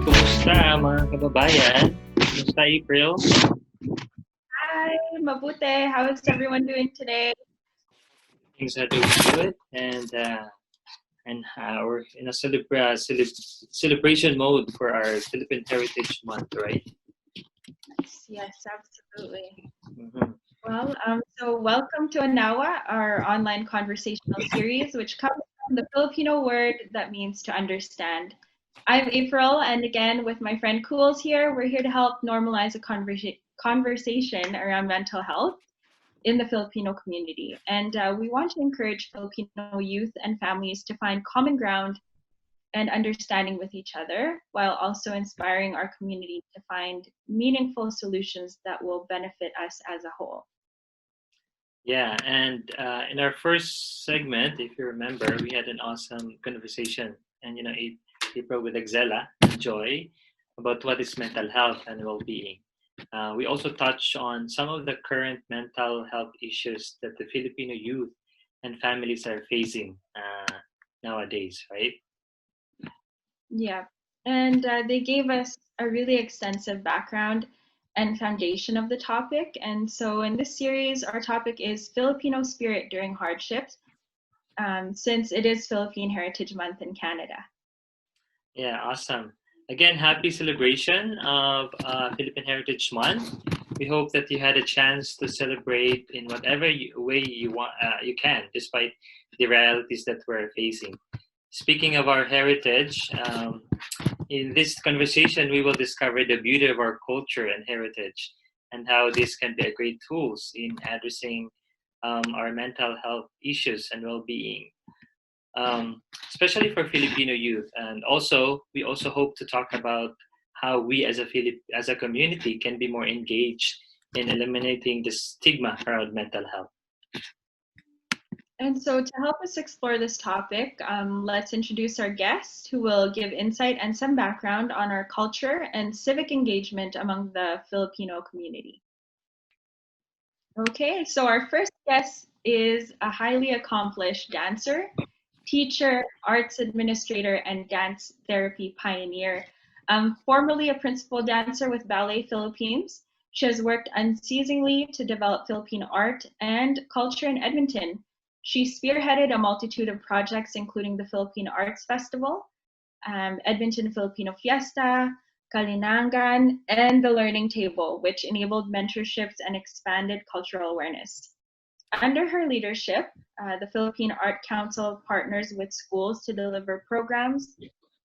kumusta mga kababayan? Kumusta April? Hi, mabuti. How is everyone doing today? Things are doing good, and we're in a celebration mode for our Philippine Heritage Month, right? Yes, absolutely. Mhm. Well, so welcome to UNAWA, our online conversational series, which comes from the Filipino word that means to understand. I'm April, and again, with my friend Cools here, we're here to help normalize a conversation around mental health in the Filipino community. And we want to encourage Filipino youth and families to find common ground and understanding with each other, while also inspiring our community to find meaningful solutions that will benefit us as a whole. Yeah, and in our first segment, if you remember, we had an awesome conversation, and April with Exela and Joy about what is mental health and well-being. We also touched on some of the current mental health issues that the Filipino youth and families are facing nowadays, right? Yeah, and they gave us a really extensive background and foundation of the topic. And so in this series, our topic is Filipino spirit during hardships, since it is Philippine Heritage Month in Canada. Yeah, awesome. Again, happy celebration of Philippine Heritage Month. We hope that you had a chance to celebrate in whatever way you want, you can, despite the realities that we're facing. Speaking of our heritage, in this conversation, we will discover the beauty of our culture and heritage and how this can be a great tools in addressing our mental health issues and well-being, especially for Filipino youth. And also, we also hope to talk about how we as a community can be more engaged in eliminating the stigma around mental health. And so to help us explore this topic, let's introduce our guest who will give insight and some background on our culture and civic engagement among the Filipino community. Okay, so our first guest is a highly accomplished dancer, teacher, arts administrator, and dance therapy pioneer. Formerly a principal dancer with Ballet Philippines, she has worked unceasingly to develop Philippine art and culture in Edmonton. She spearheaded a multitude of projects, including the Philippine Arts Festival, Edmonton Filipino Fiesta, Kalinangan, and the Learning Table, which enabled mentorships and expanded cultural awareness. Under her leadership, the Philippine Arts Council partners with schools to deliver programs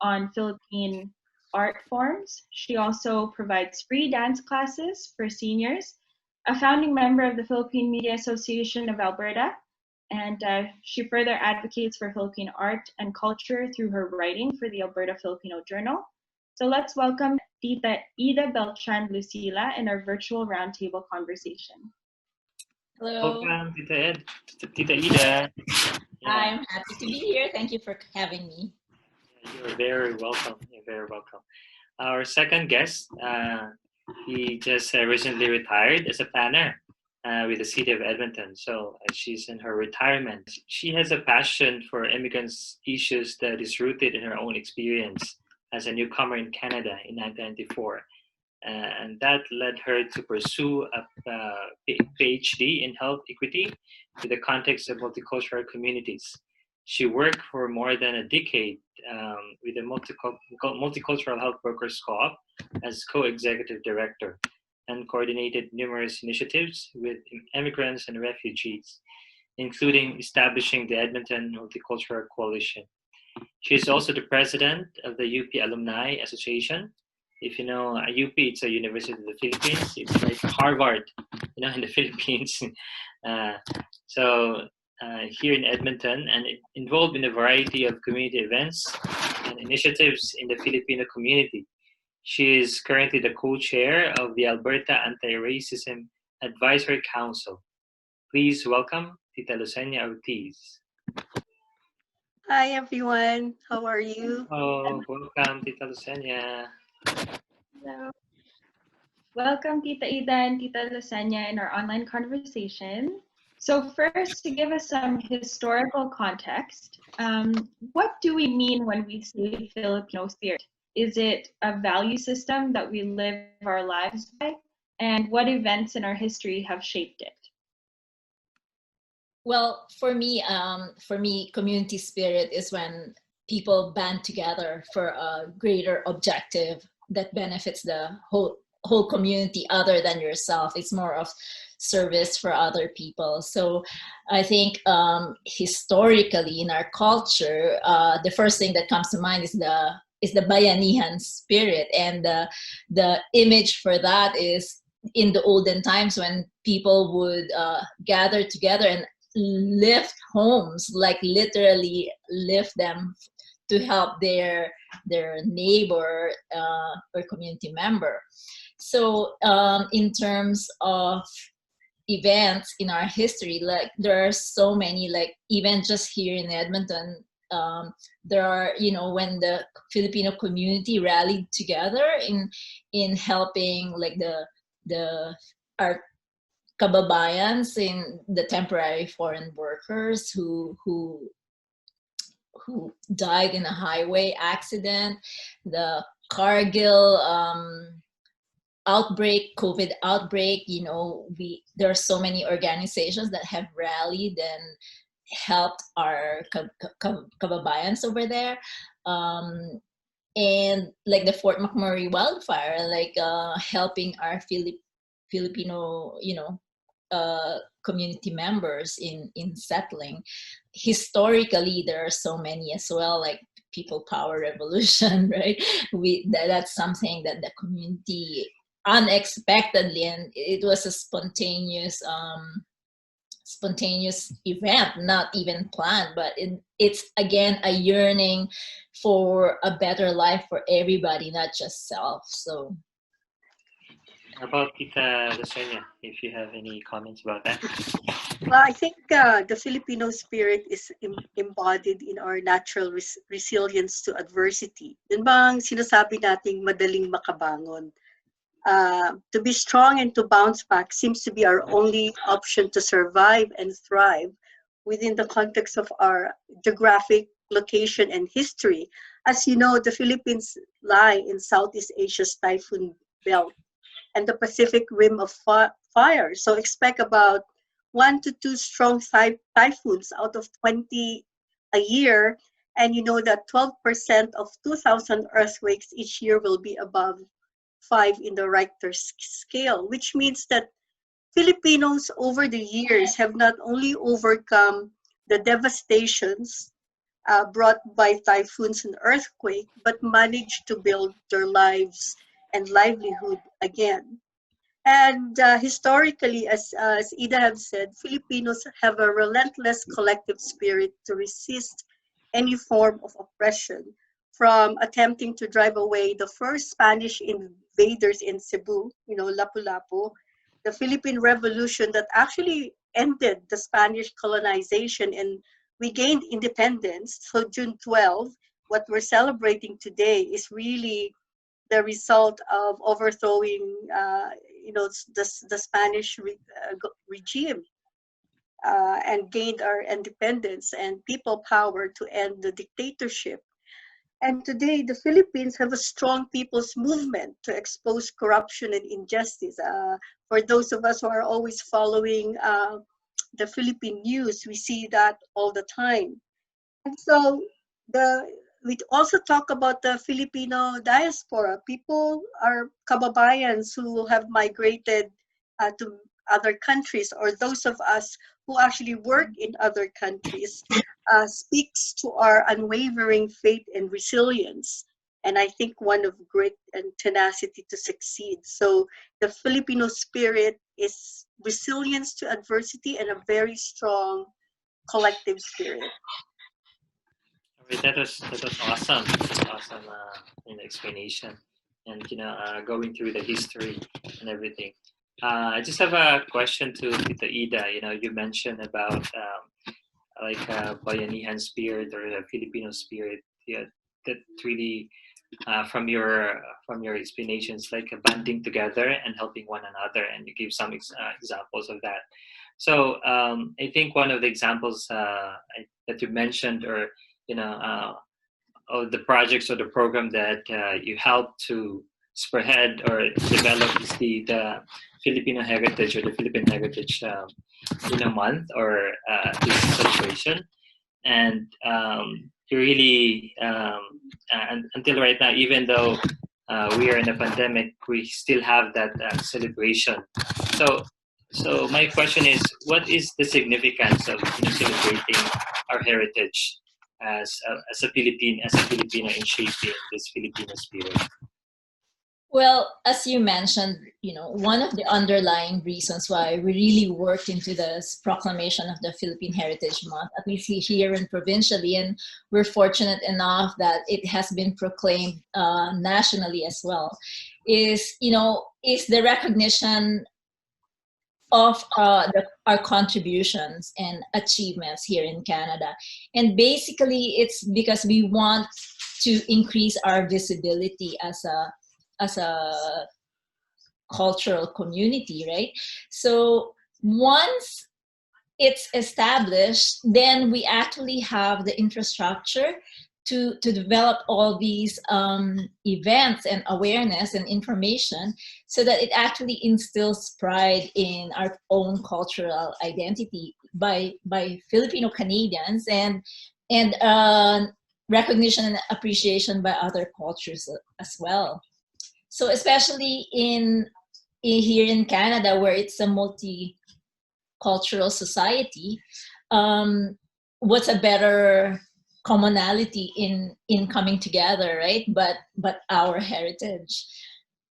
on Philippine art forms. She also provides free dance classes for seniors, a founding member of the Philippine Media Association of Alberta, and she further advocates for Philippine art and culture through her writing for the Alberta Filipino Journal. So let's welcome Tita Ida Beltran-Lucila in our virtual roundtable conversation. Hello. Welcome, Tita Ida. I'm happy to be here. Thank you for having me. You're very welcome. You're very welcome. Our second guest, he just recently retired as a planner with the city of Edmonton. So she's in her retirement. She has a passion for immigrants' issues that is rooted in her own experience as a newcomer in Canada in 1994. And that led her to pursue a PhD in health equity with the context of multicultural communities. She worked for more than a decade with the Multicultural Health Workers Co-op as co-executive director and coordinated numerous initiatives with immigrants and refugees, including establishing the Edmonton Multicultural Coalition. She is also the president of the UP Alumni Association. If you know UP, it's a University of the Philippines. It's like Harvard, in the Philippines. Here in Edmonton, and involved in a variety of community events and initiatives in the Filipino community. She is currently the co-chair of the Alberta Anti-Racism Advisory Council. Please welcome Tita Lucenia Ortiz. Hi everyone, how are you? Oh, welcome Tita Lucenia. Hello. Welcome Tita Ida and Tita Lucenia in our online conversation. So first, to give us some historical context, what do we mean when we say Filipino spirit? Is it a value system that we live our lives by? And what events in our history have shaped it? Well, for me, community spirit is when people band together for a greater objective that benefits the whole community other than yourself. It's more of service for other people. So I think historically in our culture, the first thing that comes to mind is the bayanihan spirit, and the image for that is in the olden times when people would gather together and lift homes, like literally lift them to help their neighbor or community member. So in terms of events in our history, like there are so many, like even just here in Edmonton, there are, when the Filipino community rallied together in helping like the our kababayans in the temporary foreign workers who died in a highway accident, the Cargill outbreak, COVID outbreak. There are so many organizations that have rallied and helped our kababayans over there. And like the Fort McMurray wildfire, like helping our Filipino, community members in settling. Historically, there are so many as well, like people power revolution, right? That's something that the community unexpectedly, and it was a spontaneous event, not even planned, but it's again a yearning for a better life for everybody, not just self. So How about Tita Lucenia, if you have any comments about that? Well, I think the Filipino spirit is embodied in our natural resilience to adversity. Yun bang sinasabi nating madaling makabangon? To be strong and to bounce back seems to be our only option to survive and thrive within the context of our geographic location and history. As you know, the Philippines lie in Southeast Asia's typhoon belt and the Pacific Rim of fire. So expect about 1 to 2 strong typhoons out of 20 a year. And you know that 12% of 2,000 earthquakes each year will be above 5 in the Richter scale, which means that Filipinos over the years have not only overcome the devastations brought by typhoons and earthquake, but managed to build their lives and livelihood again. And historically, as Ida have said, Filipinos have a relentless collective spirit to resist any form of oppression, from attempting to drive away the first Spanish invaders in Cebu, Lapu-Lapu, the Philippine Revolution that actually ended the Spanish colonization and we gained independence. So June 12, what we're celebrating today is really the result of overthrowing, the Spanish regime and gained our independence and people power to end the dictatorship. And today, the Philippines have a strong people's movement to expose corruption and injustice. For those of us who are always following the Philippine news, we see that all the time. And so we also talk about the Filipino diaspora. People are kababayans who have migrated to other countries, or those of us who actually work in other countries, speaks to our unwavering faith and resilience. And I think one of grit and tenacity to succeed. So the Filipino spirit is resilience to adversity and a very strong collective spirit. Right, that was awesome. Awesome explanation, and going through the history and everything. I just have a question to Tita Ida. You mentioned about bayanihan spirit or a Filipino spirit. Yeah, that really from your explanations, like banding together and helping one another, and you gave some examples of that. So I think one of the examples that you mentioned, or the projects or the program that you helped to spearhead or develop is the Filipino heritage or the Philippine heritage in a month or this celebration. And you really, until right now, even though we are in a pandemic, we still have that celebration. So my question is, what is the significance of celebrating our heritage as a Filipino in shaping this Filipino spirit? Well, as you mentioned, one of the underlying reasons why we really worked into this proclamation of the Philippine Heritage Month, at least here and provincially, and we're fortunate enough that it has been proclaimed nationally as well, is the recognition of our contributions and achievements here in Canada. And basically, it's because we want to increase our visibility as a cultural community, right? So once it's established, then we actually have the infrastructure to develop all these events and awareness and information so that it actually instills pride in our own cultural identity by Filipino Canadians and recognition and appreciation by other cultures as well. So especially here in Canada, where it's a multicultural society, what's a better commonality in coming together, right? But our heritage,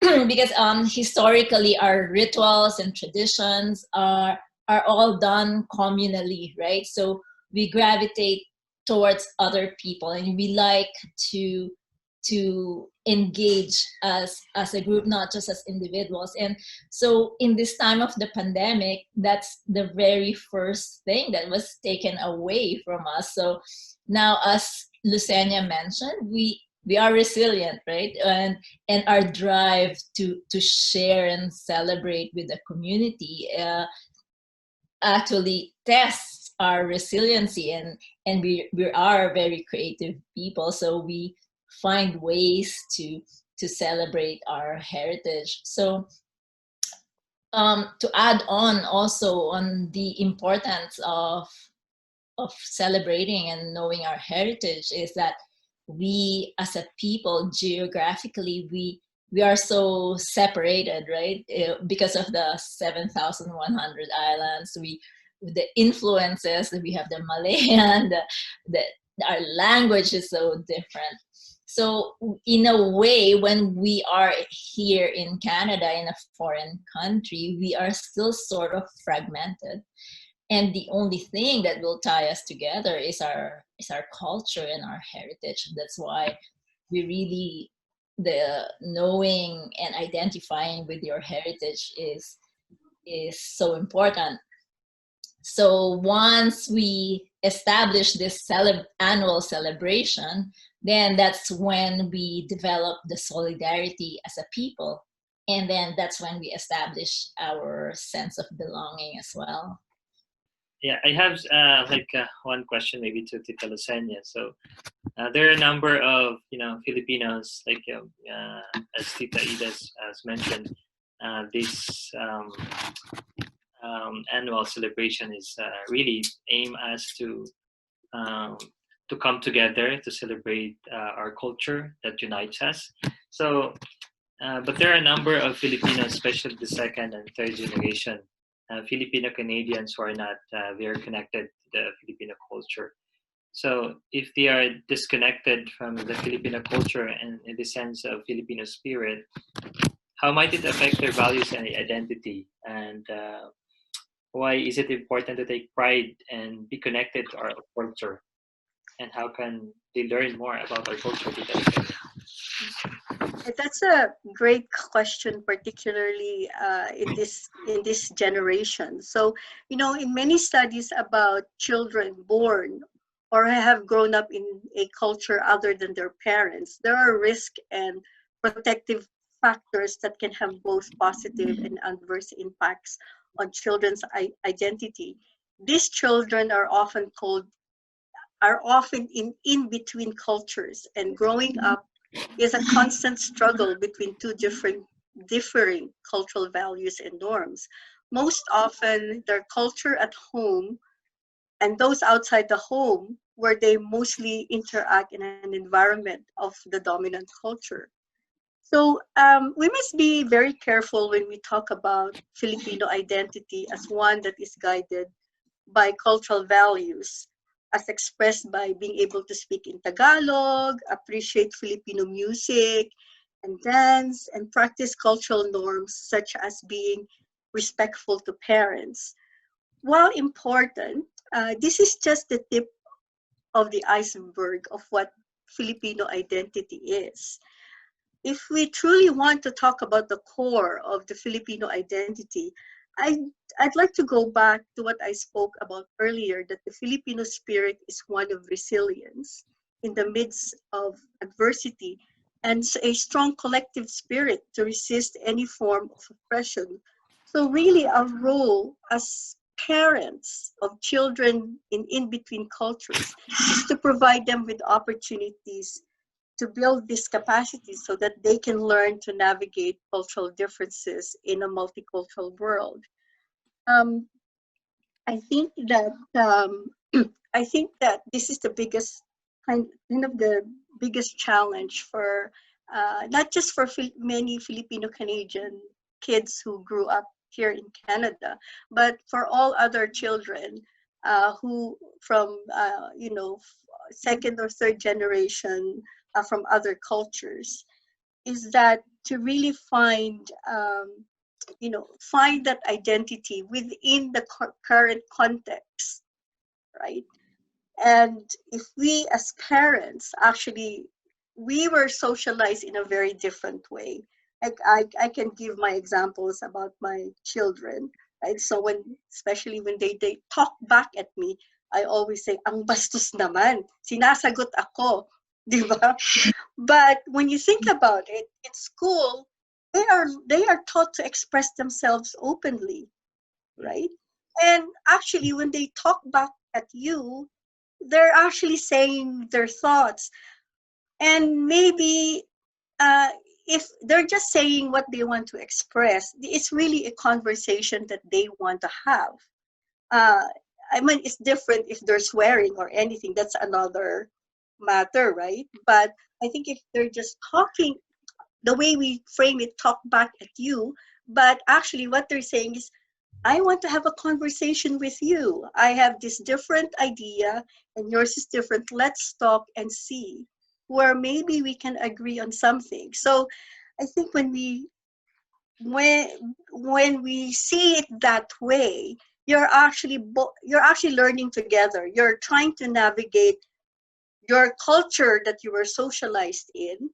because historically our rituals and traditions are all done communally, right? So we gravitate towards other people, and we like to engage as a group, not just as individuals. And so in this time of the pandemic, that's the very first thing that was taken away from us. So now, as Lucenia mentioned, we are resilient, right? And our drive to share and celebrate with the community actually tests our resiliency, and we are very creative people, so we find ways to celebrate our heritage. So to add on also on the importance of celebrating and knowing our heritage is that we as a people, geographically, we are so separated, right? Because of the 7,100 islands, the influences that we have, the Malayan, our language is so different. So in a way, when we are here in Canada, in a foreign country, we are still sort of fragmented. And the only thing that will tie us together is our culture and our heritage. That's why we really, the knowing and identifying with your heritage is so important. So once we establish this annual celebration, then that's when we develop the solidarity as a people. And then that's when we establish our sense of belonging as well. Yeah, I have one question maybe to Tita Lucenia. So there are a number of Filipinos, like as Tita Ida has mentioned, this annual celebration is really aimed as to come together to celebrate our culture that unites us. So, but there are a number of Filipinos, especially the second and third generation Filipino Canadians, who are not very connected to the Filipino culture. So if they are disconnected from the Filipino culture and in the sense of Filipino spirit, how might it affect their values and identity? And why is it important to take pride and be connected to our culture? And how can they learn more about our culture? That's a great question, particularly in this generation. So, in many studies about children born or have grown up in a culture other than their parents, there are risk and protective factors that can have both positive and adverse impacts on children's identity. These children are often called are often in between cultures, and growing up is a constant struggle between two differing cultural values and norms. Most often, their culture at home and those outside the home, where they mostly interact in an environment of the dominant culture. So we must be very careful when we talk about Filipino identity as one that is guided by cultural values, as expressed by being able to speak in Tagalog, appreciate Filipino music and dance, and practice cultural norms such as being respectful to parents. While important, this is just the tip of the iceberg of what Filipino identity is. If we truly want to talk about the core of the Filipino identity, I, I'd like to go back to what I spoke about earlier, that the Filipino spirit is one of resilience in the midst of adversity and a strong collective spirit to resist any form of oppression. So really our role as parents of children in between cultures is to provide them with opportunities to build this capacity so that they can learn to navigate cultural differences in a multicultural world. Um, I think that I think that this is the biggest kind of the biggest challenge for not just for many Filipino Canadian kids who grew up here in Canada, but for all other children who from second or third generation from other cultures, is that to really find that identity within the current context, right? And if we as parents actually, we were socialized in a very different way. Like I can give my examples about my children, right? So when, especially when they talk back at me, I always say, ang bastos naman, sinasagot ako, di ba? But when you think about it, in school, they are taught to express themselves openly, right? And actually, when they talk back at you, they're actually saying their thoughts. And maybe uh, if they're just saying what they want to express, it's really a conversation that they want to have. Uh, I mean, it's different if they're swearing or anything. That's another matter, right? But I think if they're just talking, the way we frame it, talk back at you, but actually what they're saying is, I want to have a conversation with you. I have this different idea and yours is different. Let's talk and see where maybe we can agree on something. So I think when we see it that way, you're actually learning together. You're trying to navigate your culture that you were socialized in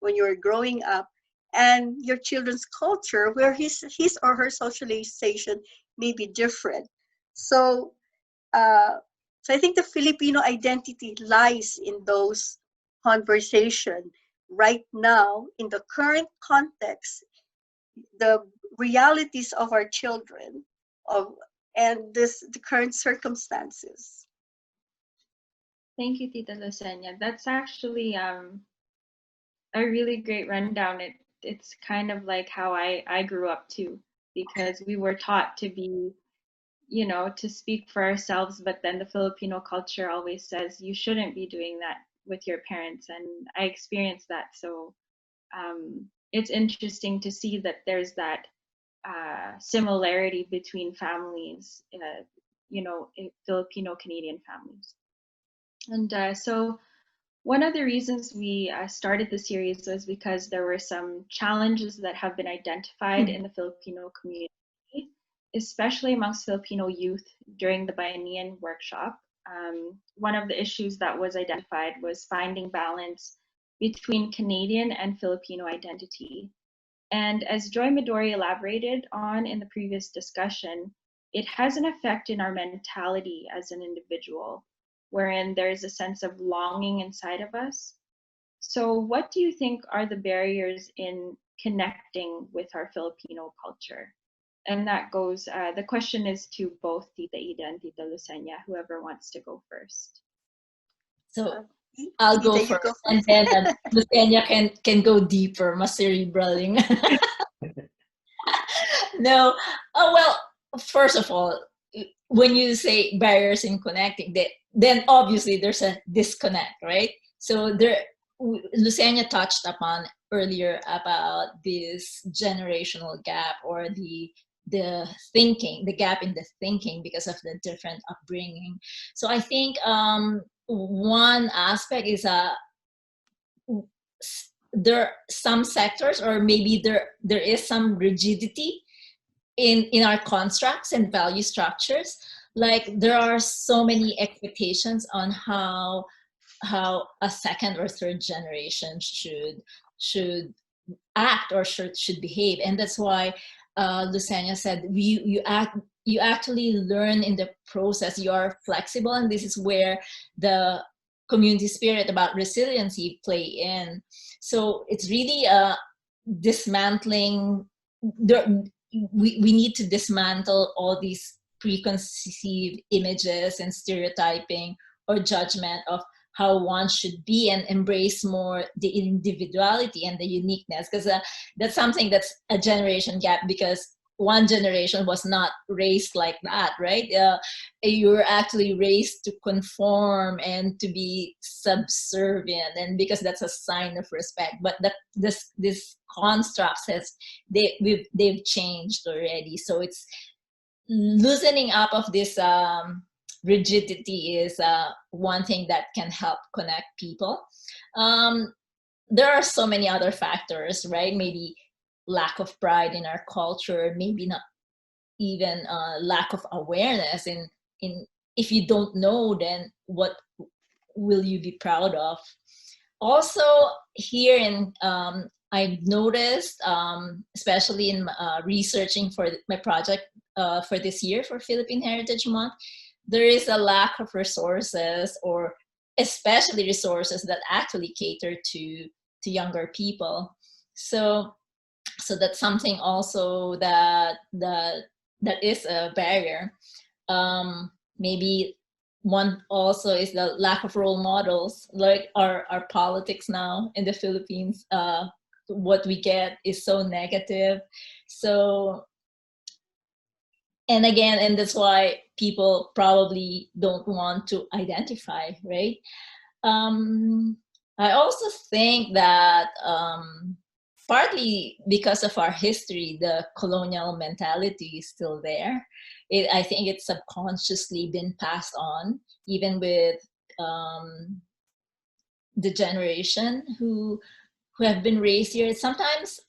when you were growing up, and your children's culture where his or her socialization may be different. So uh, so I think the Filipino identity lies in those conversation right now in the current context, the realities of our children of and the current circumstances. Thank you, Tita Lucenia. That's actually a really great rundown. It's kind of like how I grew up too, because we were taught to be, to speak for ourselves, but then the Filipino culture always says you shouldn't be doing that with your parents, and I experienced that. So it's interesting to see that there's that similarity between families, Filipino Canadian families. And so one of the reasons we started the series was because there were some challenges that have been identified in the Filipino community, especially amongst Filipino youth during the bayanihan workshop. One of the issues that was identified was finding balance between Canadian and Filipino identity. And as Joy Midori elaborated on in the previous discussion, it has an effect in our mentality as an individual, wherein there's a sense of longing inside of us. So, what do you think are the barriers in connecting with our Filipino culture? And that goes, the question is to both Tita Ida and Tita Lucenia, whoever wants to go first. So I'll go Tita, you first, go and first. then Lucenia can go deeper, mas cerebraling. No, well, first of all, when you say barriers in connecting, then obviously there's a disconnect, right? So Lucenia touched upon earlier about this generational gap, or the thinking, the gap in the thinking because of the different upbringing. So I think one aspect is there are some sectors, or maybe there is some rigidity in our constructs and value structures. Like there are so many expectations on how a second or third generation should act or should behave, and that's why Lucenia said you actually learn in the process. You are flexible, and this is where the community spirit about resiliency play in. So it's really dismantling. We need to dismantle all these preconceived images and stereotyping or judgment of how one should be, and embrace more the individuality and the uniqueness, because that's something that's a generation gap, because one generation was not raised like that, right? You're actually raised to conform and to be subservient, and because that's a sign of respect. But this construct says they've changed already. So it's loosening up of this rigidity is one thing that can help connect people. There are so many other factors, right? Maybe lack of pride in our culture, maybe not even lack of awareness in if you don't know, then what will you be proud of? Also here in I've noticed, especially in researching for my project for this year for Philippine Heritage Month, there is a lack of resources, or especially resources that actually cater to younger people. So that's something also that is a barrier. Maybe one also is the lack of role models. Like our politics now in the Philippines, what we get is so negative. So, and again, and that's why people probably don't want to identify, right? I also think that partly because of our history, the colonial mentality is still there. I think it's subconsciously been passed on, even with the generation who have been raised here. Sometimes,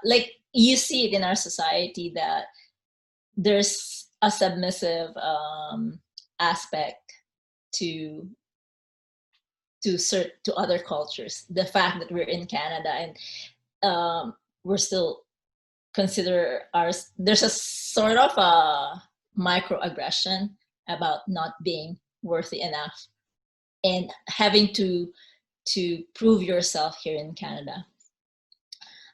like you see it in our society, that there's a submissive aspect to other cultures. The fact that we're in Canada and we're still consider ours, there's a sort of a microaggression about not being worthy enough and having to prove yourself here in Canada.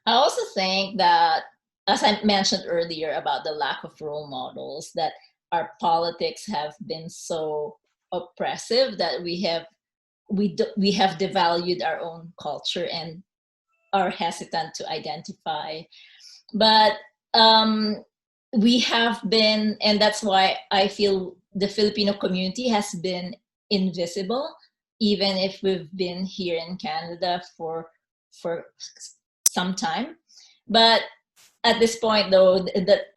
I also think that, as I mentioned earlier about the lack of role models, that our politics have been so oppressive that we have devalued our own culture and are hesitant to identify. But we have been, and that's why I feel the Filipino community has been invisible, even if we've been here in Canada for some time. But at this point, though,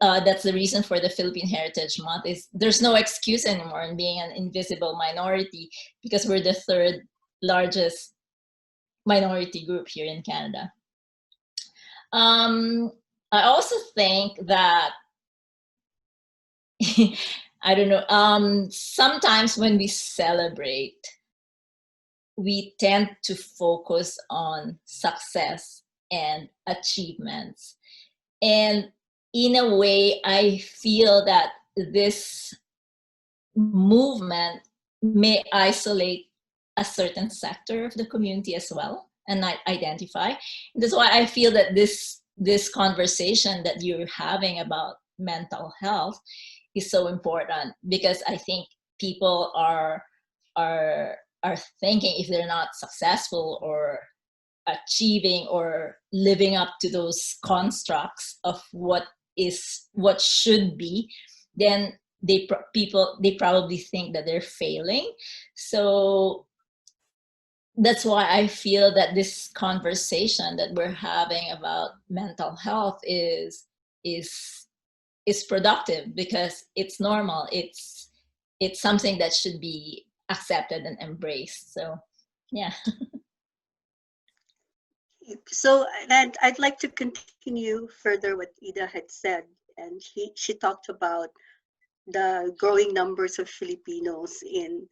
that's the reason for the Philippine Heritage Month, is there's no excuse anymore in being an invisible minority, because we're the third largest minority group here in Canada. I also think that I don't know, sometimes when we celebrate, we tend to focus on success and achievements. And in a way, I feel that this movement may isolate a certain sector of the community as well, and not identify. That's why I feel that this conversation that you're having about mental health is so important, because I think people are are thinking, if they're not successful or achieving or living up to those constructs of what should be, then they probably think that they're failing. So that's why I feel that this conversation that we're having about mental health is productive, because it's normal. It's something that should be accepted and embraced. So yeah. So, and I'd like to continue further what Ida had said, and she talked about the growing numbers of Filipinos in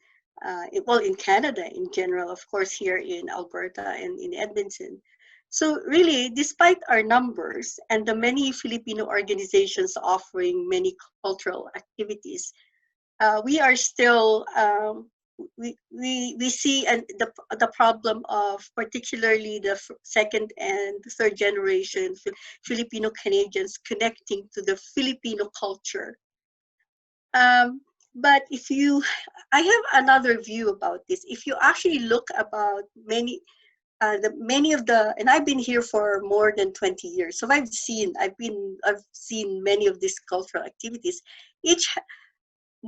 Canada in general, of course, here in Alberta and in Edmonton. So really, despite our numbers and the many Filipino organizations offering many cultural activities, we are still we see the problem of particularly the second and third generation Filipino Canadians connecting to the Filipino culture. But I have another view about this. If you actually look about many of the, and I've been here for more than 20 years, so I've seen many of these cultural activities.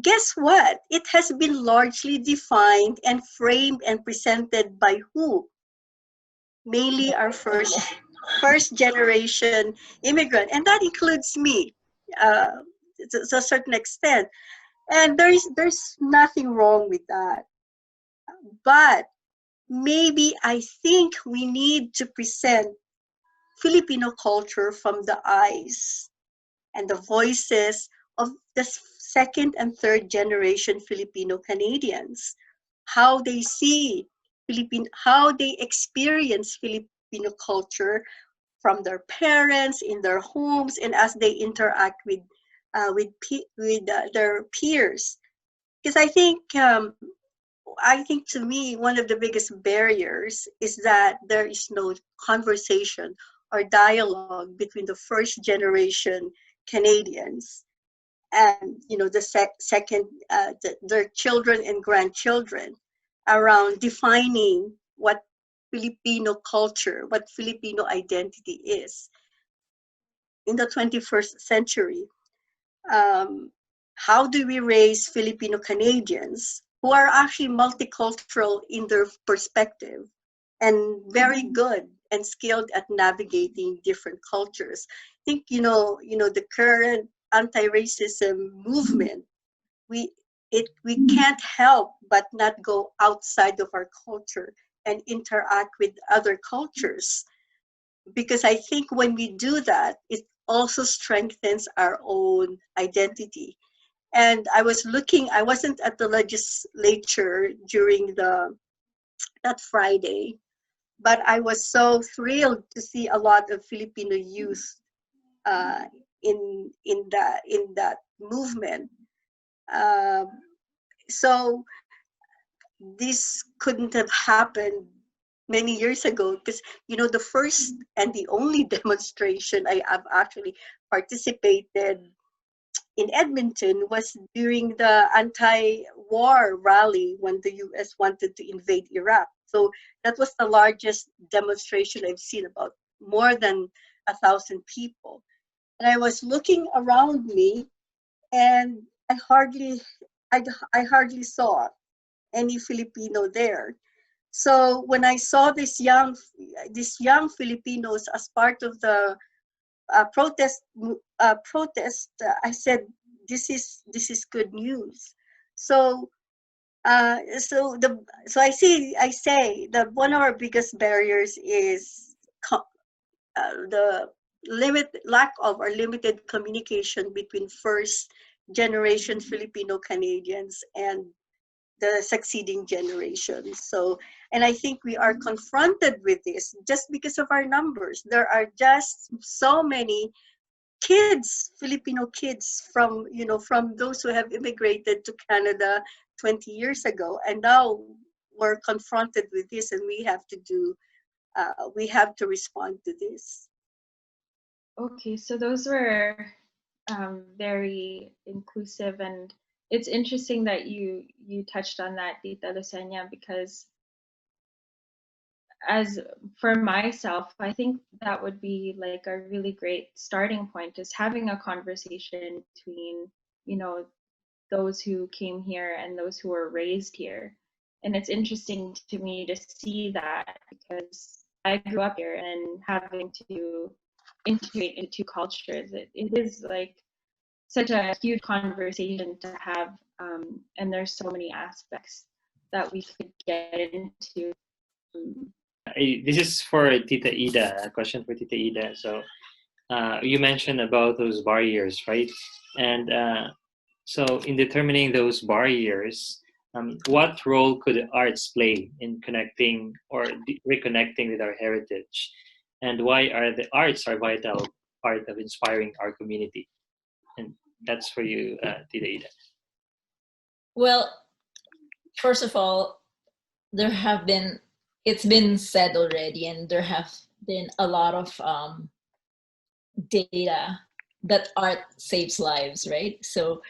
Guess what? It has been largely defined and framed and presented by who? Mainly our first generation immigrant, and that includes me to a certain extent. And there's nothing wrong with that. But maybe I think we need to present Filipino culture from the eyes and the voices of the second and third generation Filipino Canadians, how they see how they experience Filipino culture from their parents, in their homes, and as they interact with their peers. Because I think to me, one of the biggest barriers is that there is no conversation or dialogue between the first generation Canadians and the second their children and grandchildren around defining what Filipino culture, what Filipino identity is in the 21st century. How do we raise Filipino Canadians who are actually multicultural in their perspective and very good and skilled at navigating different cultures? I think the current anti-racism movement, we can't help but not go outside of our culture and interact with other cultures, because I think when we do that, it also strengthens our own identity. And I wasn't at the legislature during that Friday, but I was so thrilled to see a lot of Filipino youth in that movement. So this couldn't have happened many years ago, because the first and the only demonstration I have actually participated in Edmonton was during the anti-war rally when the US wanted to invade Iraq. So that was the largest demonstration I've seen, about more than 1,000 people. And I was looking around me, and I hardly saw any Filipino there. So when I saw these young Filipinos as part of the protest, I said, this is good news. So I say that one of our biggest barriers is the lack of or limited communication between first generation Filipino Canadians and the succeeding generations. So, and I think we are confronted with this just because of our numbers. There are just so many kids, Filipino kids from those who have immigrated to Canada 20 years ago, and now we're confronted with this, and we have to respond to this. Okay, so those were very inclusive and it's interesting that you touched on that, Tita Lucenia, because as for myself, I think that would be like a really great starting point, is having a conversation between, you know, those who came here and those who were raised here. And it's interesting to me to see that, because I grew up here and having to integrate into two cultures, it is like such a huge conversation to have, and there's so many aspects that we could get into. This is for Tita Ida, a question for Tita Ida. So you mentioned about those barriers, right? And so in determining those barriers, what role could arts play in connecting or reconnecting with our heritage? And why are the arts a vital part of inspiring our community? And that's for you, Tita Ida. Well, first of all, it's been said already, and there have been a lot of data that art saves lives, right? So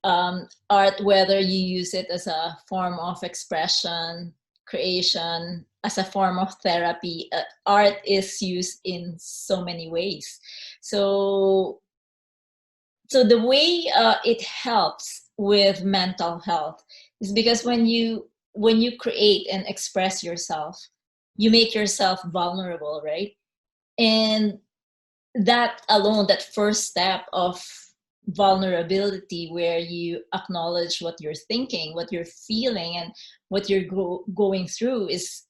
art, whether you use it as a form of expression, creation, as a form of therapy, art is used in so many ways. So the way it helps with mental health is because when you create and express yourself, you make yourself vulnerable, right? And that alone, that first step of vulnerability, where you acknowledge what you're thinking, what you're feeling, and what you're going through, is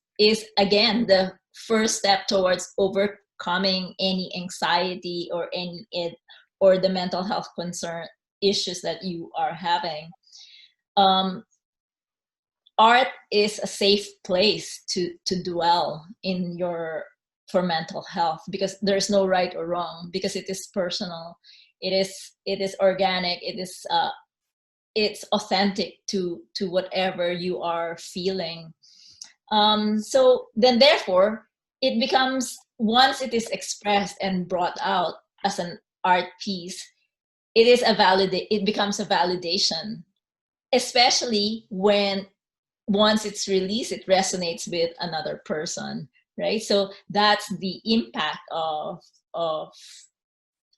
again the first step towards overcoming any anxiety or or the mental health concern issues that you are having. Art is a safe place to dwell in for mental health, because there's no right or wrong, because it is personal, it is organic, it's authentic to whatever you are feeling. So then therefore it becomes, once it is expressed and brought out as an art piece, it becomes a validation, especially when once it's released, it resonates with another person, right? So that's the impact of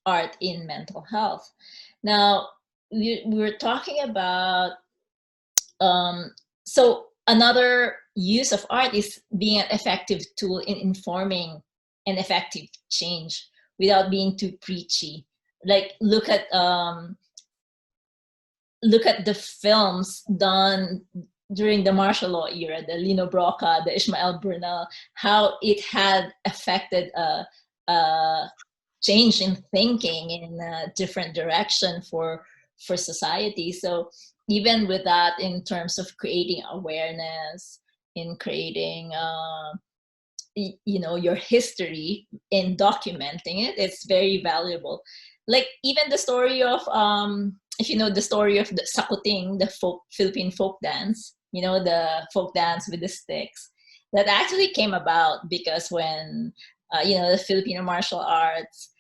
art in mental health. Now, we're talking about, so another use of art is being an effective tool in informing an effective change without being too preachy. Like look at the films done during the martial law era, the Lino Broca, the Ishmael Bernal, how it had affected a change in thinking in a different direction for society. So even with that, in terms of creating awareness, in creating your history, in documenting it, it's very valuable. Like even the story of if you know the story of the sakuting, the Philippine folk dance, the folk dance with the sticks, that actually came about because when the Filipino martial arts,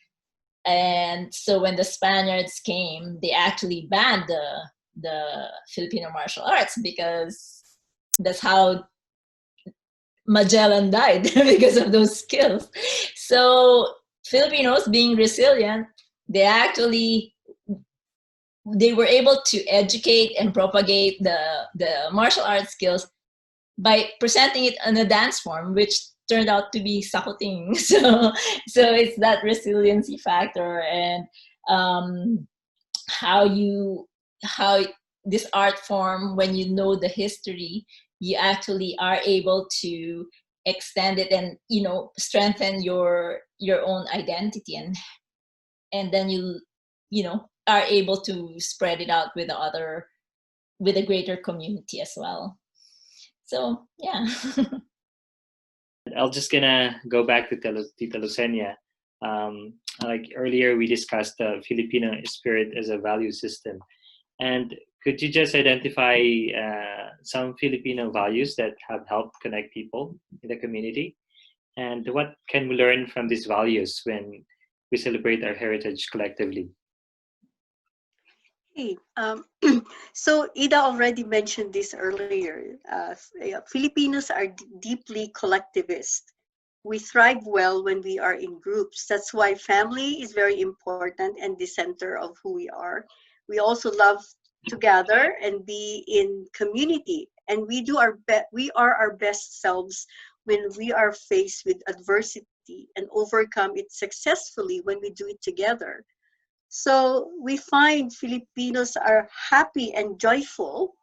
and so when the Spaniards came, they actually banned the Filipino martial arts, because that's how Magellan died, because of those skills. So Filipinos, being resilient, they were able to educate and propagate the martial arts skills by presenting it in a dance form, which turned out to be sakuting. So it's that resiliency factor, and how this art form, when you know the history, you actually are able to extend it and strengthen your own identity, and then you are able to spread it out with a greater community as well. So yeah. I'm just gonna go back to Tita Lucenia. Like earlier, we discussed the Filipino spirit as a value system, and could you just identify some Filipino values that have helped connect people in the community, and what can we learn from these values when we celebrate our heritage collectively? Hey, so Ida already mentioned this earlier. Filipinos are deeply collectivist. We thrive well when we are in groups. That's why family is very important and the center of who we are. We also love to gather and be in community, and we are our best selves when we are faced with adversity and overcome it successfully when we do it together. So we find Filipinos are happy and joyful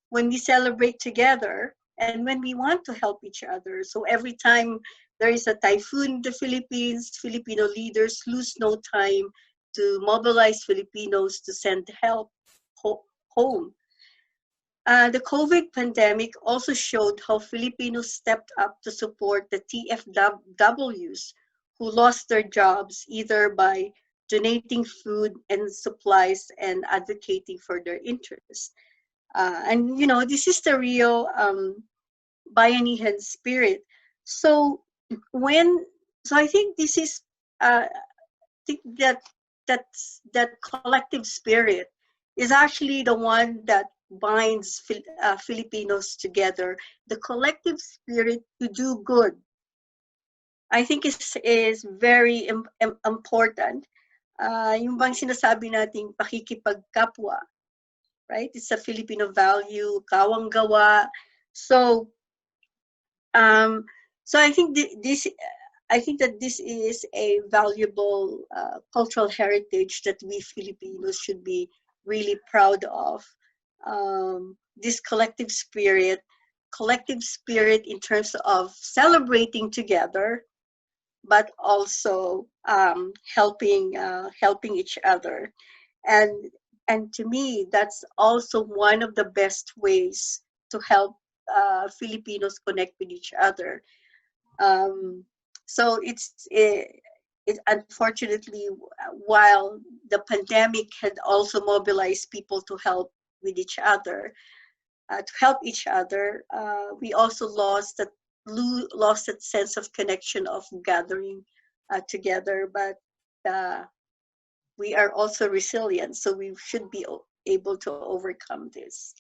when we celebrate together and when we want to help each other. So every time there is a typhoon in the Philippines, Filipino leaders lose no time to mobilize Filipinos to send help home. The COVID pandemic also showed how Filipinos stepped up to support the TFWs who lost their jobs either by donating food and supplies and advocating for their interests. And you know, this is the real bayanihan spirit. So when, so I think this is, think that that collective spirit is actually the one that binds Filipinos together. The collective spirit to do good, I think is very important. Yung bang sinasabi nating pakikipagkapwa, right? It's a Filipino value, kawang gawa. So, so I think this, I think that this is a valuable cultural heritage that we Filipinos should be really proud of. This collective spirit in terms of celebrating together, but also helping each other. And and to me, that's also one of the best ways to help Filipinos connect with each other. Um, so it unfortunately, while the pandemic had also mobilized people to help with each other, to help each other, we also lost that sense of connection of gathering together. But uh, we are also resilient, so we should be able to overcome this.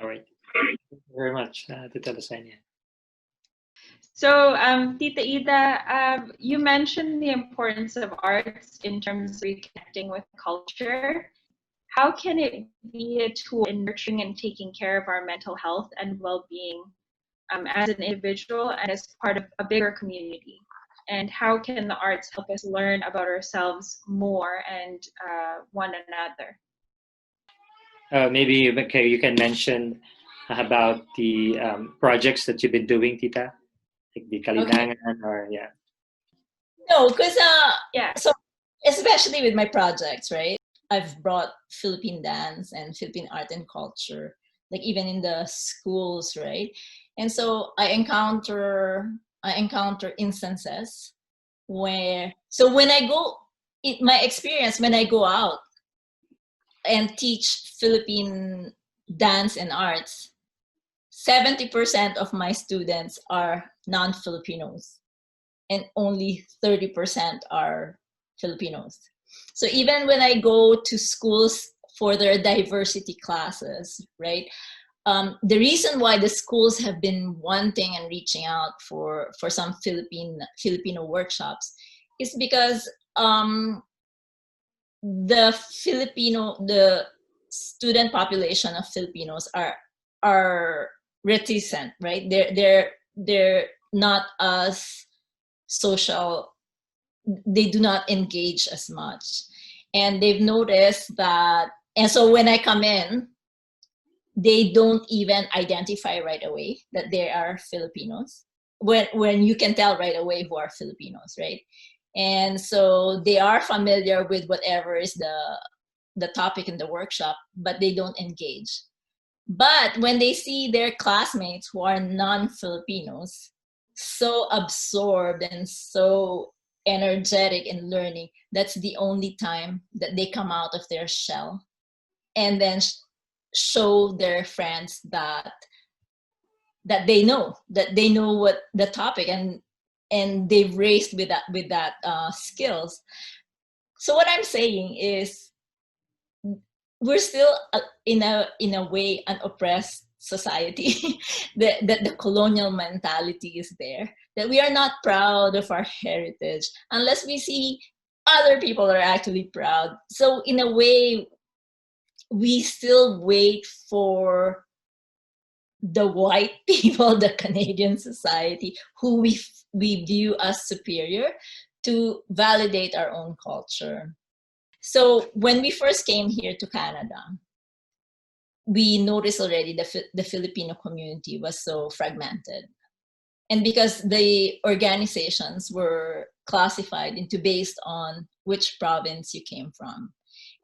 All right. Thank you very much, Tita Lucenia. So, Tita Ida, you mentioned the importance of arts in terms of reconnecting with culture. How can it be a tool in nurturing and taking care of our mental health and well-being as an individual and as part of a bigger community? And how can the arts help us learn about ourselves more and one another? Maybe okay, you can mention about the projects that you've been doing, Tita, like the Kalinangan, or yeah. No, because Yeah. so especially with my projects, right? I've brought Philippine dance and Philippine art and culture, like even in the schools, right? And so I encounter instances where, so when I go, my experience when I go out and teach Philippine dance and arts, 70% of my students are non-Filipinos and only 30% are Filipinos. So even when I go to schools for their diversity classes, right? The reason why the schools have been wanting and reaching out for some Filipino workshops is because the student population of Filipinos are reticent, right? They're not as social, they do not engage as much. And they've noticed that, and so when I come in, they don't even identify right away that they are Filipinos, when you can tell right away who are Filipinos, right? And so they are familiar with whatever is the topic in the workshop, but they don't engage. But when they see their classmates who are non-Filipinos so absorbed and so energetic in learning, that's the only time that they come out of their shell and then show their friends that they know what the topic, and they've raised with that skills. So what I'm saying is we're still in a way an oppressed society. That the colonial mentality is there, that we are not proud of our heritage unless we see other people are actually proud. So in a way, we still wait for the white people, the Canadian society, who we view as superior, to validate our own culture. So when we first came here to Canada, we noticed already the Filipino community was so fragmented. And because the organizations were classified into based on which province you came from.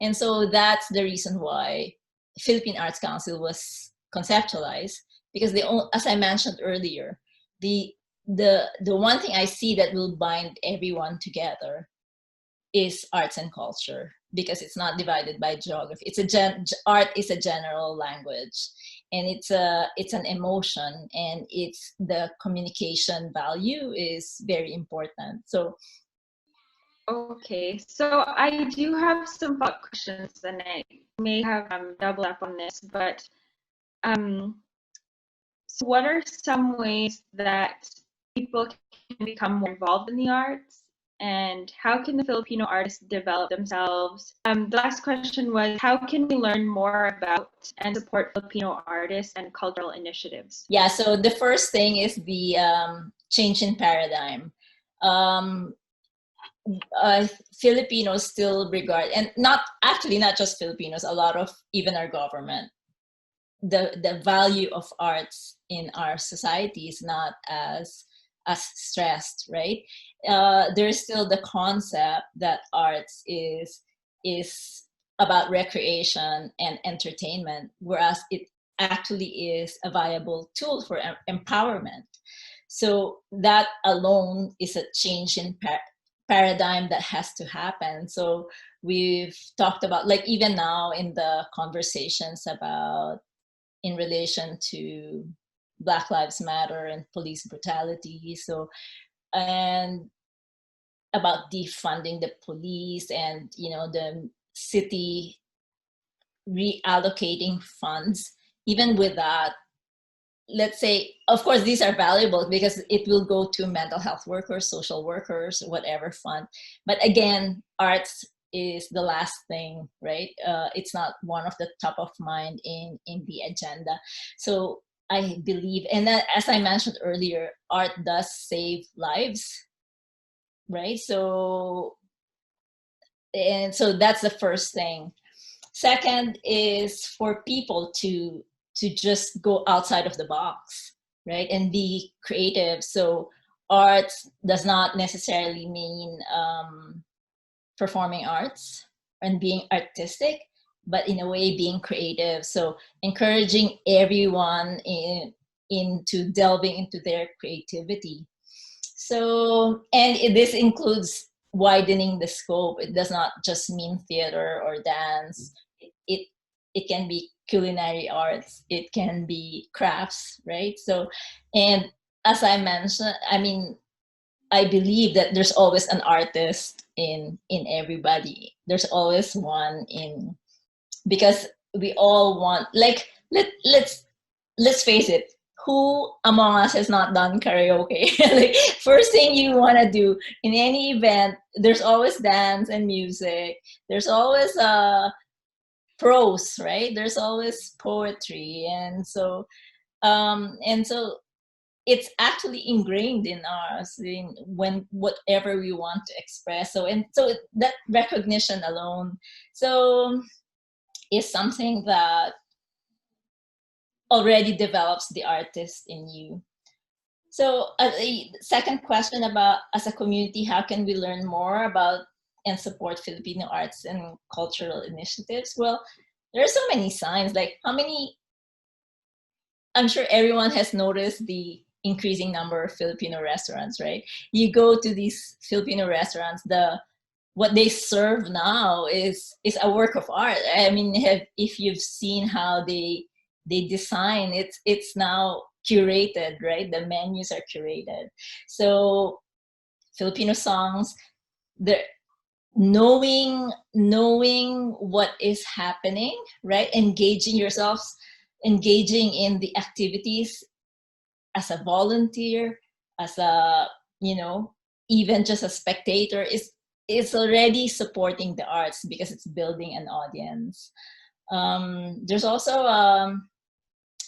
And so that's the reason why Philippine Arts Council was conceptualized, because as I mentioned earlier, the one thing I see that will bind everyone together is arts and culture, because it's not divided by geography. Art is a general language, and it's an emotion, and it's the communication value is very important. So okay, so I do have some follow-up questions, and I may have double up on this, but so what are some ways that people can become more involved in the arts? And how can the Filipino artists develop themselves? The last question was, how can we learn more about and support Filipino artists and cultural initiatives? Yeah, so the first thing is the change in paradigm. Filipinos still regard, and not just Filipinos, a lot of even our government, the value of arts in our society is not as stressed, right? There's still the concept that arts is about recreation and entertainment, whereas it actually is a viable tool for empowerment. So that alone is a change in paradigm that has to happen. So we've talked about, like even now in the conversations about in relation to Black Lives Matter and police brutality. So, and about defunding the police, and the city reallocating funds. Even with that, let's say, of course, these are valuable because it will go to mental health workers, social workers, whatever fund. But again, arts is the last thing, right? It's not one of the top of mind in the agenda. So I believe, and as I mentioned earlier, art does save lives, right? So that's the first thing. Second is for people to just go outside of the box, right? And be creative. So art does not necessarily mean performing arts and being artistic, but in a way being creative. So encouraging everyone into delving into their creativity. So, and this includes widening the scope. It does not just mean theater or dance. It can be culinary arts. It can be crafts, right? So, and as I mentioned, I believe that there's always an artist in everybody. There's always one because we all want, like, let's face it, who among us has not done karaoke? Like, first thing you want to do in any event, there's always dance and music. There's always prose, right? There's always poetry, and so it's actually ingrained in us when whatever we want to express. So that recognition alone is something that already develops the artist in you. So a second question about, as a community, how can we learn more about and support Filipino arts and cultural initiatives? Well, there are so many signs. Like, I'm sure everyone has noticed the increasing number of Filipino restaurants, right? You go to these Filipino restaurants, what they serve now is a work of art. I mean, if you've seen how they design, it's now curated, right? The menus are curated. So Filipino songs, knowing what is happening, right? Engaging yourselves, engaging in the activities as a volunteer, as a, you know, even just a spectator is already supporting the arts because it's building an audience. There's also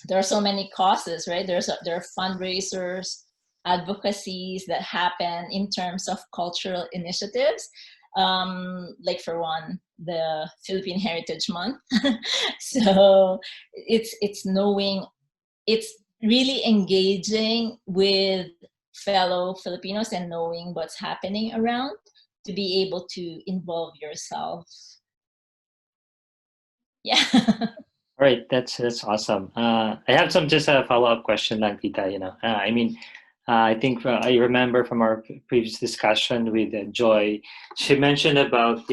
there are so many causes, right? There are fundraisers, advocacies that happen in terms of cultural initiatives. Like for one, the Philippine Heritage Month. So it's knowing, it's really engaging with fellow Filipinos and knowing what's happening around to be able to involve yourself. Yeah. All right, that's awesome. I have some just a follow-up question, lang, Tita. I mean, I think I remember from our previous discussion with Joy, she mentioned about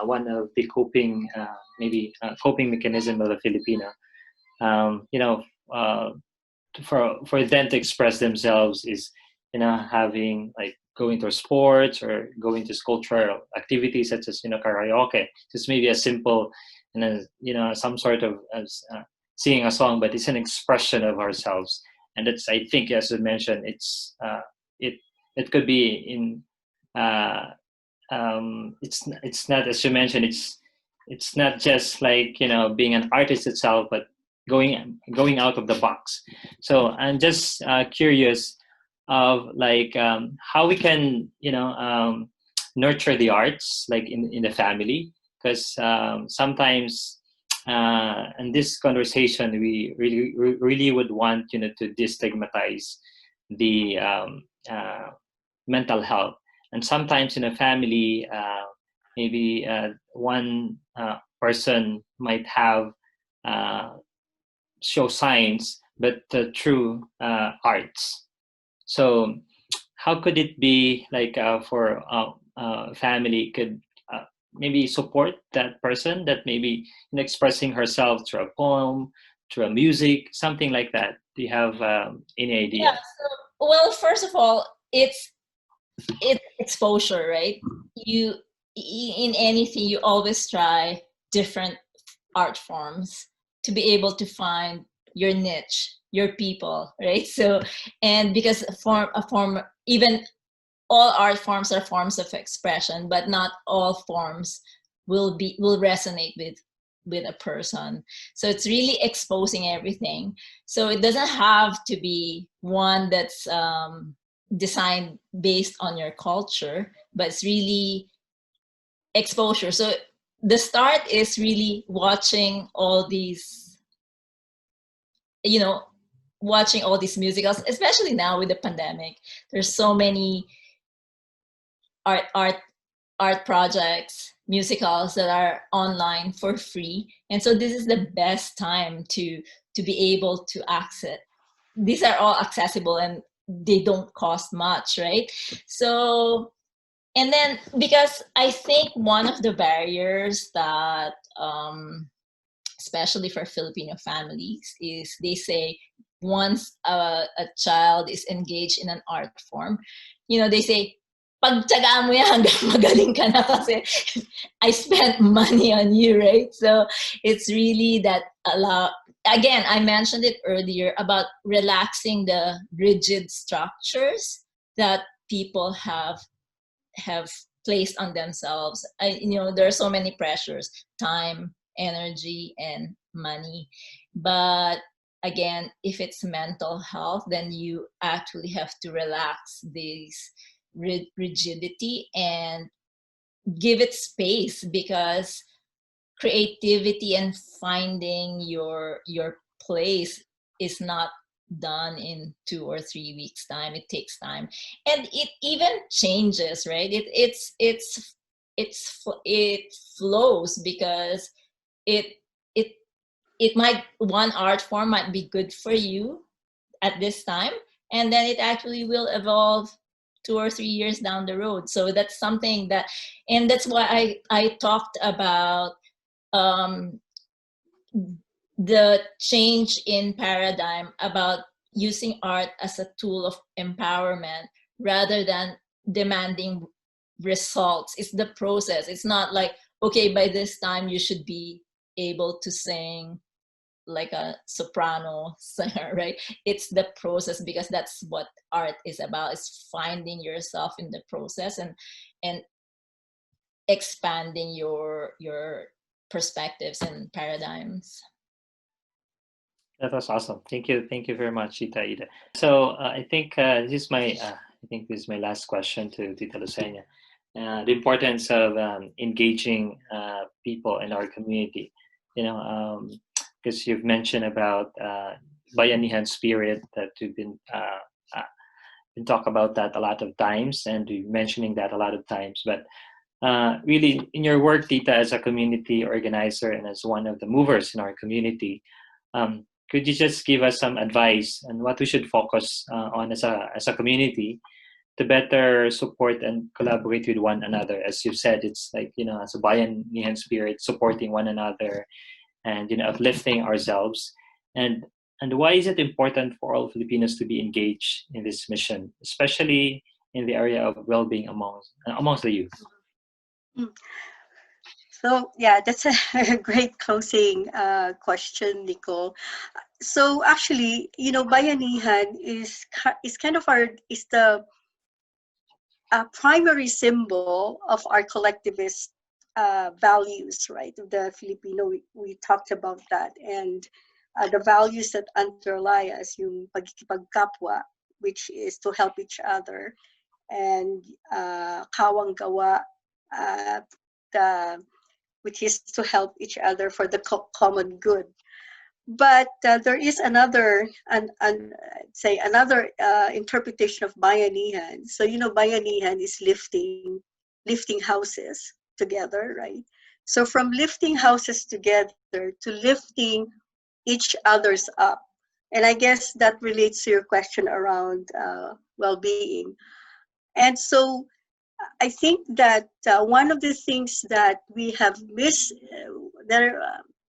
one of the coping maybe coping mechanism of the Filipino. You know, for them to express themselves is having like going to sports or going to cultural activities such as karaoke. Just maybe a simple some sort of singing a song, but it's an expression of ourselves. And it's, I think, as you mentioned, it could be in it's not, as you mentioned, it's not just like being an artist itself, but going out of the box. So I'm just curious of like how we can nurture the arts like in the family, because sometimes in this conversation we really would want to destigmatize the mental health. And sometimes in a family maybe one person might have show signs but through arts. So how could it be like for family could maybe support that person that maybe expressing herself through a poem, through a music, something like that? Do you have any idea? Yeah, so, well, first of all, it's exposure, right? You, in anything, you always try different art forms to be able to find your niche, your people, right? So, and because a form, even all art forms are forms of expression, but not all forms will resonate with a person. So it's really exposing everything. So it doesn't have to be one that's designed based on your culture, but it's really exposure. So the start is really watching all these, watching all these musicals, especially now with the pandemic. There's so many art projects, musicals that are online for free, and so this is the best time to be able to access. These are all accessible and they don't cost much, right? So, and then because I think one of the barriers that especially for Filipino families is they say once a child is engaged in an art form, they say, pagtsagaan mo yan hanggang magaling ka na kasi I spent money on you, right? So it's really that again, I mentioned it earlier about relaxing the rigid structures that people have placed on themselves. There are so many pressures, time, energy, and money. But again, if it's mental health, then you actually have to relax these rigidity and give it space, because creativity and finding your place is not done in 2 or 3 weeks time. It takes time, and it even changes, right? It flows, because it might, one art form might be good for you at this time, and then it actually will evolve 2 or 3 years down the road. So that's something that, and that's why I talked about the change in paradigm about using art as a tool of empowerment rather than demanding results. It's the process. It's not like, okay, by this time you should be able to sing like a soprano singer, right? It's the process, because that's what art is about, is finding yourself in the process and expanding your perspectives and paradigms. That was awesome. Thank you. Thank you very much, Tita Ida. So I think this is my last question to Tita Lucenia. The importance of engaging people in our community. Because you've mentioned about bayanihan spirit that you've been talk about that a lot of times, and you're mentioning that a lot of times. But really, in your work, Tita, as a community organizer and as one of the movers in our community, could you just give us some advice on what we should focus on as a community to better support and collaborate with one another? As you said, it's like, as a bayanihan spirit, supporting one another and, uplifting ourselves. And why is it important for all Filipinos to be engaged in this mission, especially in the area of well-being amongst the youth? So yeah, that's a great closing question, Nicole. So actually, bayanihan is kind of the primary symbol of our collectivist values, right? The Filipino, we talked about that, and the values that underlie us, yung pagkikipagkapwa, which is to help each other, and kawang gawa, which is to help each other for the common good. But there is another interpretation of bayanihan. So bayanihan is lifting houses together, right? So from lifting houses together to lifting each other's up, and I guess that relates to your question around well-being. And so I think that one of the things that we have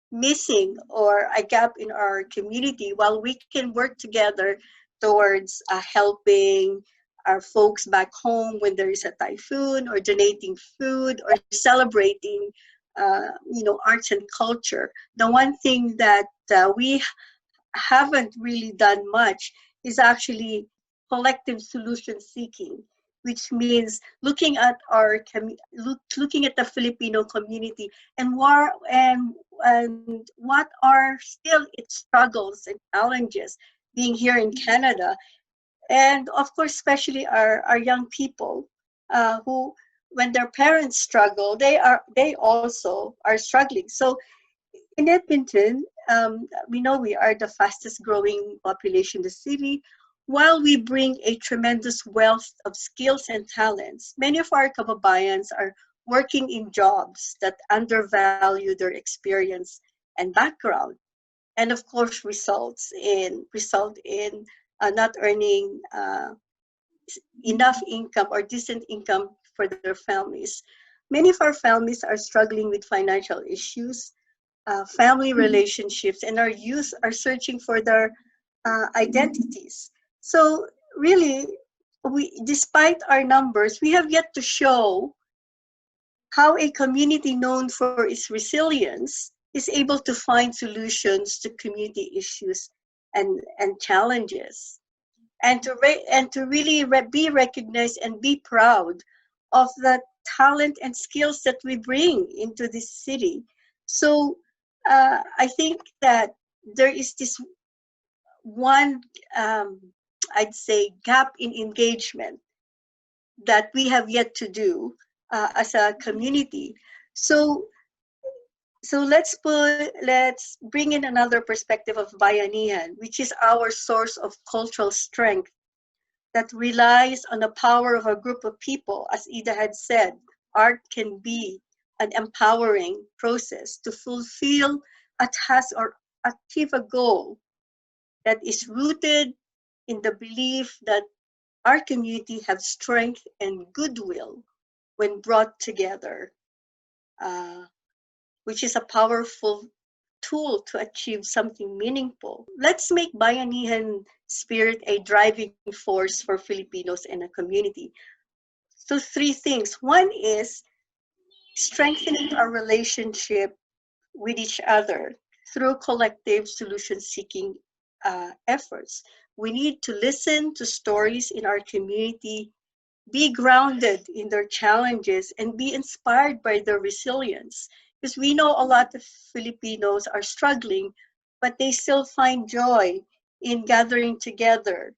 missing, or a gap in our community, while we can work together towards helping our folks back home when there is a typhoon, or donating food, or celebrating arts and culture, the one thing that we haven't really done much is actually collective solution seeking, which means looking at the Filipino community and what are still its struggles and challenges being here in Canada, and of course especially our young people who, when their parents struggle, they also are struggling. So in Edmonton, we know we are the fastest growing population in the city. While we bring a tremendous wealth of skills and talents, many of our kababayans are working in jobs that undervalue their experience and background, and of course result in not earning enough income or decent income for their families. Many of our families are struggling with financial issues, family relationships, and our youth are searching for their identities. So really, despite our numbers, we have yet to show how a community known for its resilience is able to find solutions to community issues and challenges, and to really be recognized and be proud of the talent and skills that we bring into this city. So I think that there is this one, I'd say, gap in engagement that we have yet to do as a community. So let's bring in another perspective of bayanihan, which is our source of cultural strength that relies on the power of a group of people. As Ida had said, art can be an empowering process to fulfill a task or achieve a goal that is rooted in the belief that our community have strength and goodwill when brought together, which is a powerful tool to achieve something meaningful. Let's make bayanihan spirit a driving force for Filipinos in a community. So three things. One is strengthening our relationship with each other through collective solution-seeking efforts. We need to listen to stories in our community, be grounded in their challenges, and be inspired by their resilience. Because we know a lot of Filipinos are struggling, but they still find joy in gathering together,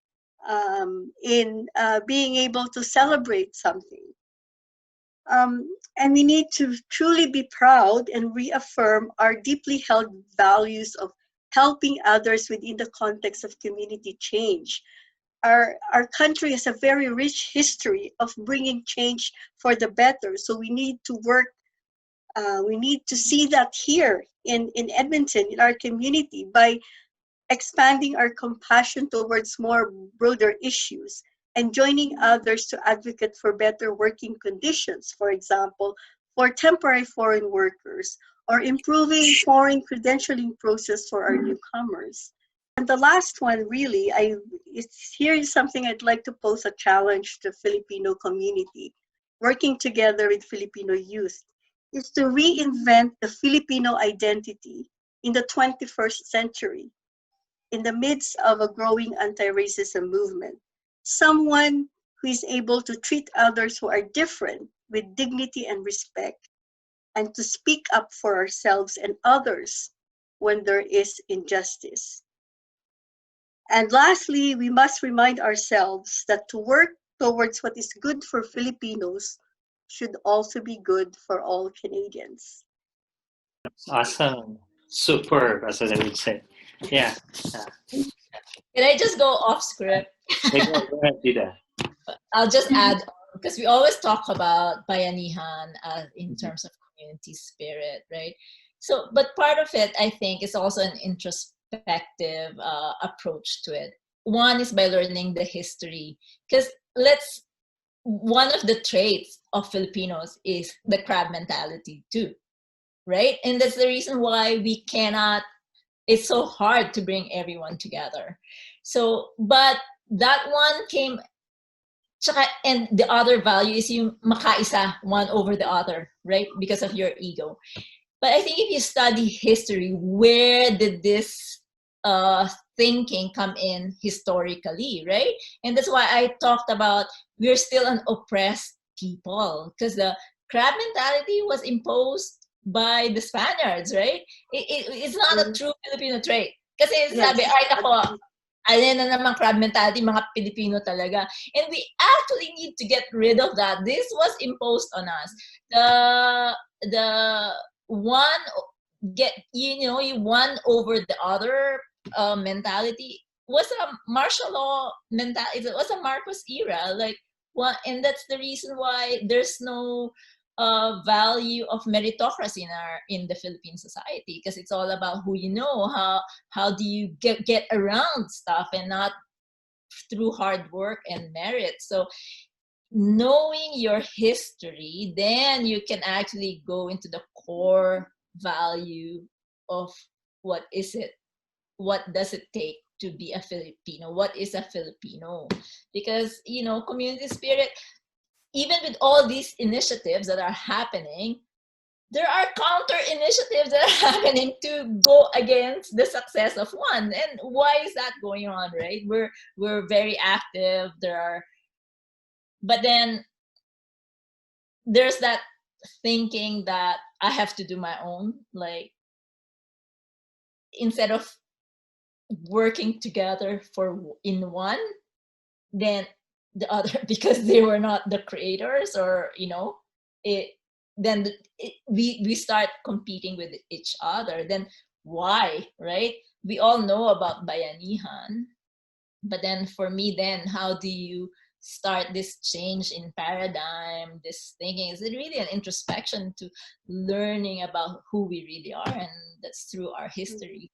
in being able to celebrate something. And we need to truly be proud and reaffirm our deeply held values of helping others within the context of community change. Our country has a very rich history of bringing change for the better. So we need to work, we need to see that here in Edmonton, in our community, by expanding our compassion towards more broader issues and joining others to advocate for better working conditions, for example, for temporary foreign workers, or improving foreign credentialing process for our newcomers. And the last one, really, here is something I'd like to pose a challenge to the Filipino community, working together with Filipino youth, is to reinvent the Filipino identity in the 21st century, in the midst of a growing anti-racism movement. Someone who is able to treat others who are different with dignity and respect, and to speak up for ourselves and others when there is injustice. And lastly, we must remind ourselves that to work towards what is good for Filipinos should also be good for all Canadians. Awesome. Superb, as I would say. Yeah. Can I just go off script? Go ahead, Tita. I'll just add, because we always talk about bayanihan in terms of community spirit, right? So, but part of it, I think, is also an introspective approach to it. One is by learning the history, because one of the traits of Filipinos is the crab mentality too, right? And that's the reason why we cannot, it's so hard to bring everyone together. So, but that one came, and the other value is yung makaisa one over the other, right? Because of your ego. But I think if you study history, where did this thinking come in historically, right? And that's why I talked about we're still an oppressed people, because the crab mentality was imposed by the Spaniards, right? It's not a true Filipino trait. Kasi sabi, ay nako, ayun na naman crab mentality, mga Pilipino talaga. And we actually need to get rid of that. This was imposed on us. The one you one over the other mentality was a martial law mentality. It was a Marcos era, and that's the reason why there's no value of meritocracy in the Philippine society, because it's all about who you know, how do you get around stuff, and not through hard work and merit. So knowing your history, then you can actually go into the core value of what does it take to be a Filipino, what is a Filipino. Because community spirit, even with all these initiatives that are happening, there are counter initiatives that are happening to go against the success of one. And why is that going on, right? We're very active. But then there's that thinking that I have to do my own, instead of working together in one, then the other, because they were not the creators, or we start competing with each other. Then why, right? We all know about bayanihan, but then for me, then how do you start this change in paradigm, this thinking? Is it really an introspection to learning about who we really are, and that's through our history.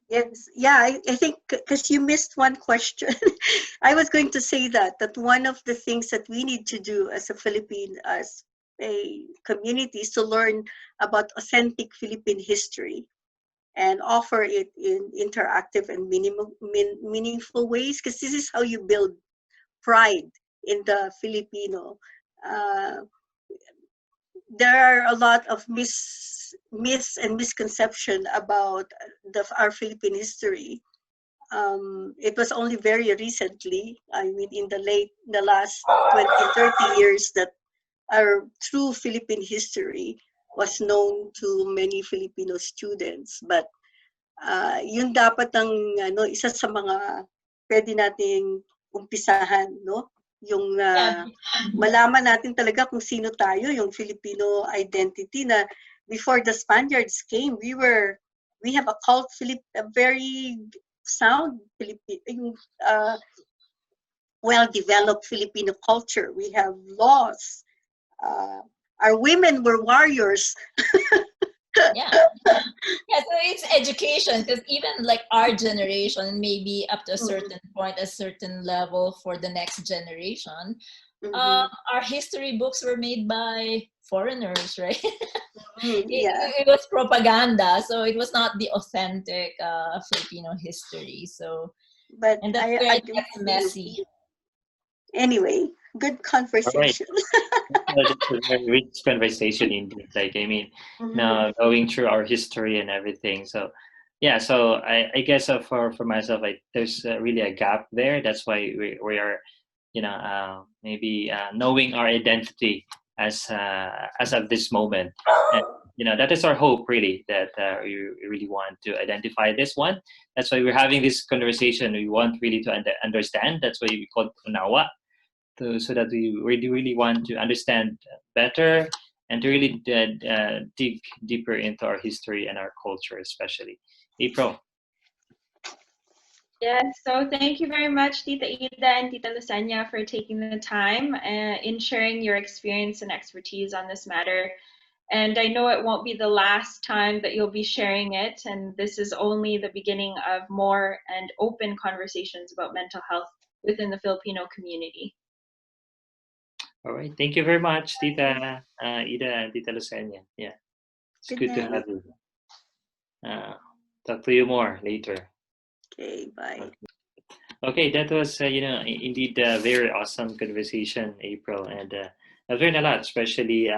Yes, yeah, I think because you missed one question. I was going to say that one of the things that we need to do as a community is to learn about authentic Philippine history and offer it in interactive and meaningful ways, because this is how you build pride in the Filipino. There are a lot of myths and misconception about our Philippine history. It was only very recently, I mean, in the last 20, 30 years that our true Philippine history was known to many Filipino students. But yun dapat ang isa sa mga pwede nating umpisahan, no? Yung malaman natin talaga kung sino tayo, yung Filipino identity na before the Spaniards came, we have a very sound well-developed Filipino culture. We have laws. Our women were warriors. Yeah, so it's education, because even like our generation, maybe up to a certain point, a certain level for the next generation, our history books were made by foreigners, right? It was propaganda, so it was not the authentic Filipino history. So, and that's where it gets messy. Anyway, good conversation. It's a very rich conversation indeed. Like, I mean, now going through our history and everything. So, yeah. So I guess for myself, there's really a gap there. That's why we are, maybe knowing our identity as of this moment. And, that is our hope, really, that we really want to identify this one. That's why we're having this conversation. We want really to understand. That's why we call it UNAWA. So that we really want to understand better and to really dig deeper into our history and our culture, especially. April. Yes, so thank you very much, Tita Ida and Tita Lucenia, for taking the time in sharing your experience and expertise on this matter. And I know it won't be the last time that you'll be sharing it, and this is only the beginning of more and open conversations about mental health within the Filipino community. All right. Thank you very much, Tita Ida and Tita Lucenia. Yeah. It's good to have you. Talk to you more later. Okay, bye. Okay, that was, indeed a very awesome conversation, April. And I've learned a lot, especially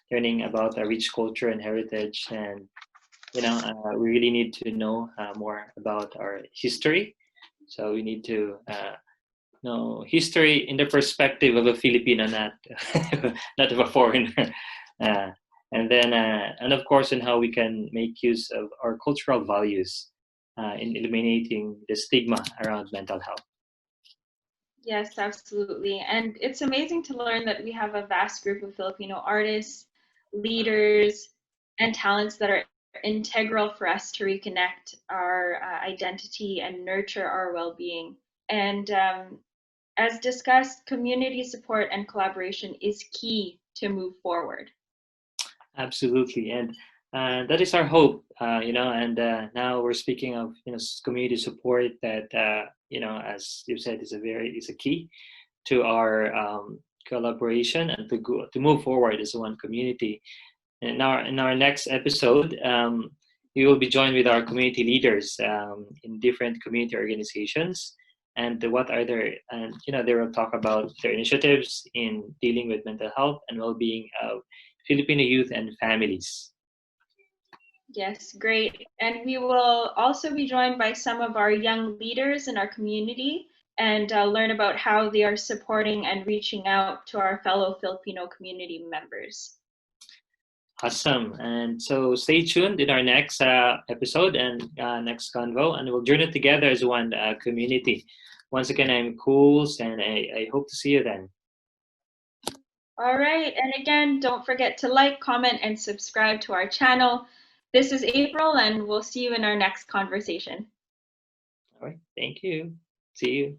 learning about our rich culture and heritage. And, we really need to know more about our history. So we need to history in the perspective of a Filipino, not of a foreigner, and then and of course, in how we can make use of our cultural values in eliminating the stigma around mental health. Yes, absolutely, and it's amazing to learn that we have a vast group of Filipino artists, leaders, and talents that are integral for us to reconnect our identity and nurture our well-being. And as discussed, community support and collaboration is key to move forward. Absolutely, and that is our hope, and now we're speaking of community support that as you said is a key to our collaboration and to move forward as one community. And in our next episode, we will be joined with our community leaders in different community organizations. And what are their, and they will talk about their initiatives in dealing with mental health and well-being of Filipino youth and families. Yes, great. And we will also be joined by some of our young leaders in our community and learn about how they are supporting and reaching out to our fellow Filipino community members. Awesome. And so stay tuned in our next episode and next convo, and we'll journey together as one community. Once again, I'm Cools, and I hope to see you then. All right. And again, don't forget to like, comment, and subscribe to our channel. This is April, and we'll see you in our next conversation. All right. Thank you. See you.